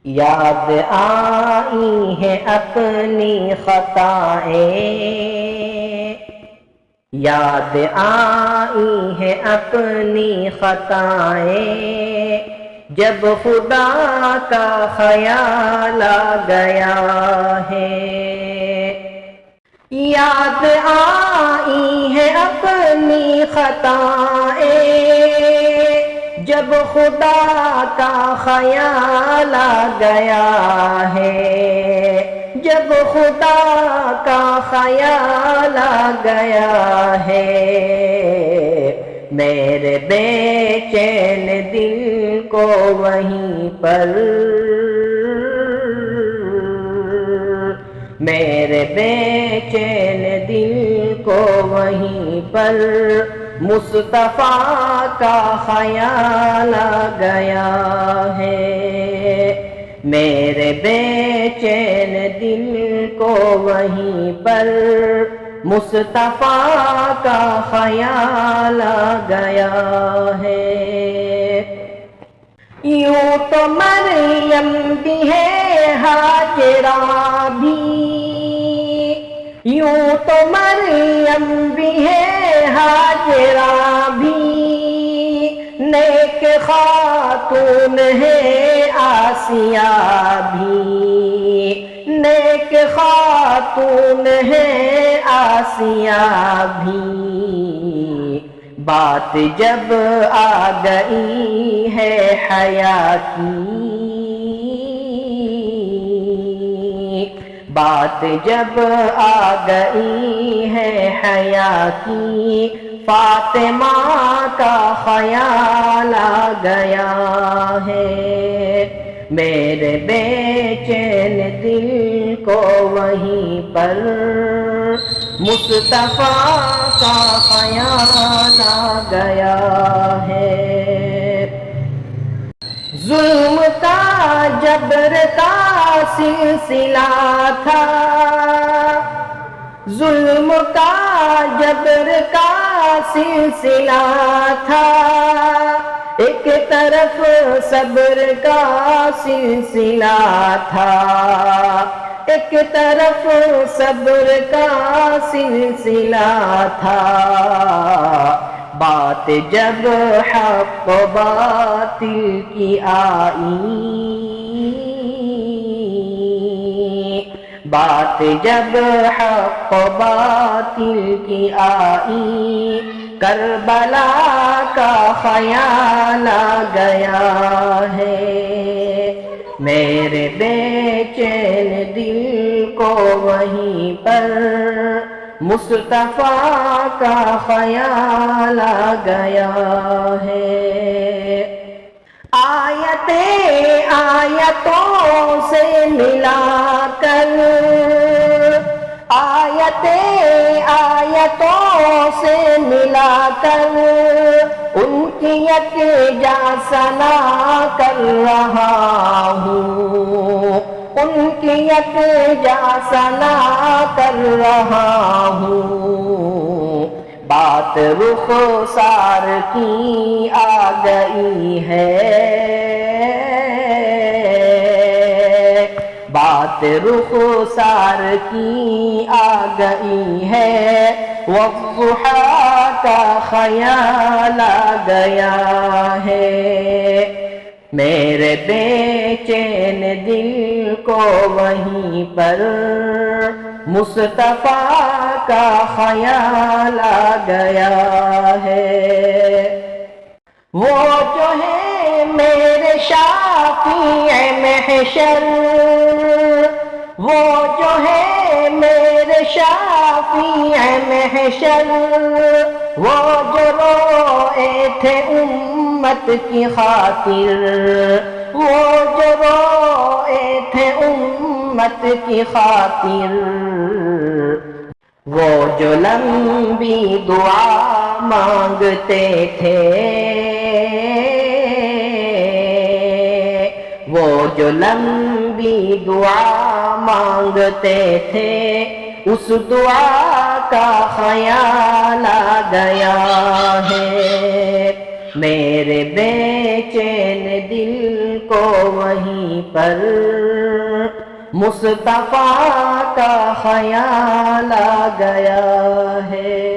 یاد آئی ہیں اپنی خطائیں، یاد آئی ہیں اپنی خطائیں، جب خدا کا خیال آ گیا ہے۔ یاد آئی ہیں اپنی خطائیں، جب خدا کا خیال آ گیا ہے، جب خدا کا خیال آ گیا ہے، میرے بے چین دل کو وہیں پر، میرے بے چین دل کو وہیں پر مصطفیٰ کا خیال آ گیا ہے، میرے بے چین دل کو وہیں پر مصطفیٰ کا خیال آ گیا ہے۔ یوں تو مریم بھی ہے ہاجرہ بھی، یوں تو مریم بھی ہے ہاجرہ بھی، نیک خاتون ہے آسیہ بھی، نیک خاتون ہے آسیہ بھی، بات جب آ گئی ہے حیا کی، بات جب آ گئی ہے حیا کی، فاطمہ کا خیال آ گیا ہے، میرے بے چین دل کو وہیں پر مصطفیٰ کا خیال آ گیا ہے۔ ظلم کا جبر کا سلسلہ تھا، ظلم کا جبر کا سلسلہ تھا، ایک طرف صبر کا سلسلہ تھا، ایک طرف صبر کا سلسلہ تھا، بات جب حق و باطل کی آئی، بات جب حق و باطل کی آئی، کربلا کا خیال آ گیا ہے، میرے بے چین دل کو وہیں پر مصطفیٰ کا خیال آ گیا ہے۔ آیتیں آیتوں سے ملا کر، آیتیں آیتوں سے ملا کر، ان کی یکجا ثنا کر رہا ہوں، ان کی یکجا ثنا کر رہا ہوں، بات رخسار کی آ گئی ہے، بات رخسار کی آ گئی ہے، والضحیٰ کا خیال آ گیا ہے، میرے بے چین دل کو وہیں پر مصطفیٰ کا خیال آ گیا ہے۔ وہ جو ہے میرے شافع محشر، وہ جو ہے میرے شافع محشر، وہ جو روئے تھے امت کی خاطر، وہ جو روئے تھے امت کی خاطر، وہ جو لمبی دعا مانگتے تھے، وہ جو لمبی دعا مانگتے تھے، اس دعا کا خیال آ گیا ہے، میرے بے چین دل کو وہیں پر مصطفیٰ کا خیال آ گیا ہے۔